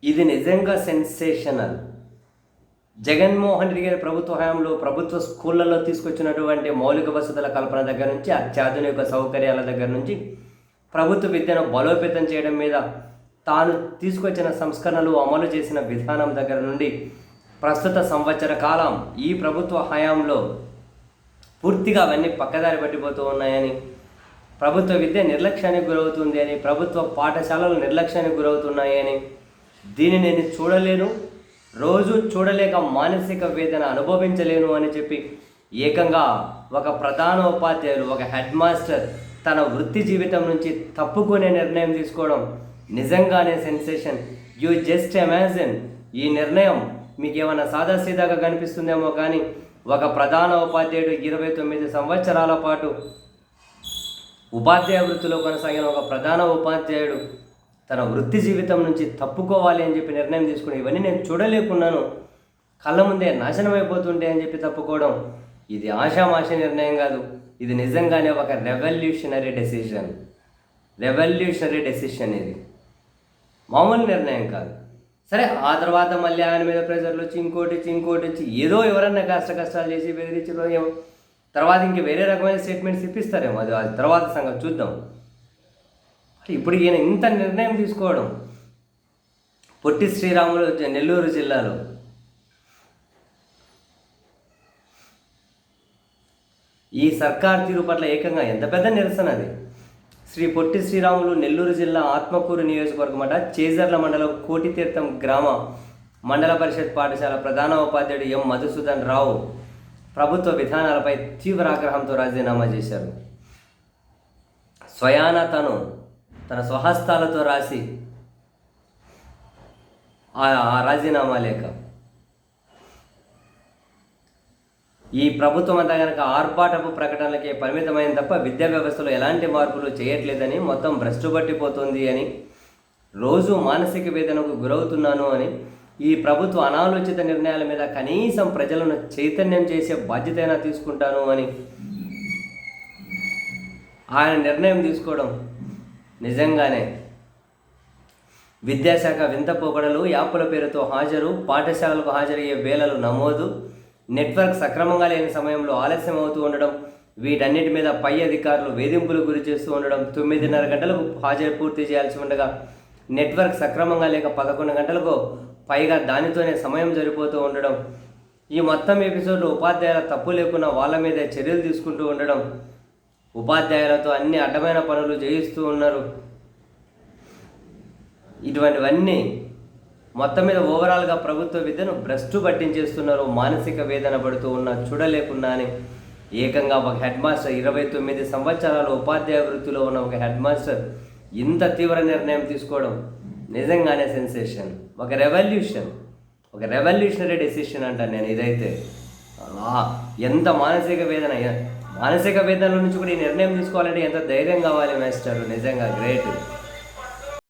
ఇది నిజంగా సెన్సేషనల్. జగన్మోహన్ రెడ్డి గారి ప్రభుత్వ హయాంలో ప్రభుత్వ స్కూళ్ళల్లో తీసుకొచ్చినటువంటి మౌలిక వసతుల కల్పన దగ్గర నుంచి అత్యాధునిక సౌకర్యాల దగ్గర నుంచి ప్రభుత్వ విద్యను బలోపేతం చేయడం మీద తాను తీసుకొచ్చిన సంస్కరణలు అమలు చేసిన విధానం దగ్గర నుండి ప్రస్తుత సంవత్సర కాలం ఈ ప్రభుత్వ హయాంలో పూర్తిగా అవన్నీ పక్కదారి పట్టిపోతూ ఉన్నాయని, ప్రభుత్వ విద్య నిర్లక్ష్యానికి గురవుతుంది అని, ప్రభుత్వ పాఠశాలలు నిర్లక్ష్యానికి గురవుతున్నాయని, దీన్ని నేను చూడలేను, రోజు చూడలేక మానసిక వేదన అనుభవించలేను అని చెప్పి ఏకంగా ఒక ప్రధాన ఉపాధ్యాయులు, ఒక హెడ్ మాస్టర్ తన వృత్తి జీవితం నుంచి తప్పుకునే నిర్ణయం తీసుకోవడం నిజంగానే సెన్సేషన్. You just imagine. ఈ నిర్ణయం మీకు ఏమైనా సాదాసీదాగా కనిపిస్తుందేమో కానీ ఒక ప్రధాన ఉపాధ్యాయుడు 29 సంవత్సరాల పాటు ఉపాధ్యాయ వృత్తిలో కొనసాగిన ఒక ప్రధాన ఉపాధ్యాయుడు తన వృత్తి జీవితం నుంచి తప్పుకోవాలి అని చెప్పి నిర్ణయం తీసుకుని ఇవన్నీ నేను చూడలేకున్నాను, కళ్ళ ముందే నాశనం అయిపోతుంటే అని చెప్పి తప్పుకోవడం ఇది ఆషామాష నిర్ణయం కాదు. ఇది నిజంగానే ఒక రెవల్యూషనరీ డెసిషన్. ఇది మామూలు నిర్ణయం కాదు. సరే, ఆ తర్వాత మళ్ళీ ఆయన మీద ప్రెజర్లు వచ్చి ఇంకోటి వచ్చి ఏదో ఎవరన్నా కష్టాలు చేసి బెదిరించడం ఏమో, తర్వాత ఇంక వేరే రకమైన స్టేట్మెంట్స్ ఇప్పిస్తారేమో, అది తర్వాత సంగతి చూద్దాం. ఇప్పుడు ఈయన ఇంత నిర్ణయం తీసుకోవడం పొట్టి శ్రీరాములు నెల్లూరు జిల్లాలో ఈ సర్కార్ తీరు పట్ల ఏకంగా ఎంత పెద్ద నిరసన అది. శ్రీ పొట్టి శ్రీరాములు నెల్లూరు జిల్లా ఆత్మకూరు నియోజకవర్గం అట చేజర్ల మండలం కోటితీర్థం గ్రామ మండల పరిషత్ పాఠశాల ప్రధాన ఉపాధ్యాయుడు ఎం మధుసూదన్ రావు ప్రభుత్వ విధానాలపై తీవ్ర ఆగ్రహంతో రాజీనామా చేశారు. స్వయాన తన స్వహస్తాలతో రాసి ఆ రాజీనామా లేఖ. ఈ ప్రభుత్వం అంతా కనుక ఆర్భాటపు ప్రకటనలకే పరిమితమైన తప్ప విద్యా వ్యవస్థలో ఎలాంటి మార్పులు చేయట్లేదని, మొత్తం భ్రష్టు పట్టిపోతుంది అని, రోజు మానసిక వేదనకు గురవుతున్నాను అని, ఈ ప్రభుత్వ అనాలోచిత నిర్ణయాల మీద కనీసం ప్రజలను చైతన్యం చేసే బాధ్యతైనా తీసుకుంటాను అని ఆయన నిర్ణయం తీసుకోవడం నిజంగానే విద్యాశాఖ వింత పోకడలు, యాప్ల పేరుతో హాజరు, పాఠశాలలకు హాజరయ్యే వేళలు నమోదు, నెట్వర్క్ సక్రమంగా లేని సమయంలో ఆలస్యం అవుతూ ఉండడం, వీటన్నిటి మీద పై అధికారులు వేధింపులు గురి చేస్తూ ఉండడం, 9:30 గంటలకు హాజరు పూర్తి చేయాల్సి ఉండగా నెట్వర్క్ సక్రమంగా లేక 11 గంటలకు పైగా దానితోనే సమయం సరిపోతూ ఉండడం, ఈ మొత్తం ఎపిసోడ్లో ఉపాధ్యాయుల తప్పు లేకున్నా వాళ్ళ మీద చర్యలు తీసుకుంటూ ఉండడం, ఉపాధ్యాయులతో అన్ని అడ్డమైన పనులు చేయిస్తూ ఉన్నారు. ఇటువంటివన్నీ మొత్తం మీద ఓవరాల్గా ప్రభుత్వ విద్యను భ్రష్టు పట్టించేస్తున్నారు. మానసిక వేదన పడుతూ ఉన్నా చూడలేకున్నా అని ఏకంగా ఒక హెడ్ మాస్టర్, 29 సంవత్సరాల ఉపాధ్యాయ వృత్తిలో ఉన్న ఒక హెడ్ మాస్టర్ ఇంత తీవ్ర నిర్ణయం తీసుకోవడం నిజంగానే సెన్సేషన్. ఒక రెవల్యూషనరీ డెసిషన్ అంటాను నేను. ఇదైతే ఎంత మానసిక వేదన నుంచి కూడా ఈ నిర్ణయం తీసుకోవాలంటే ఎంత ధైర్యం కావాలి మాస్టర్. నిజంగా గ్రేట్.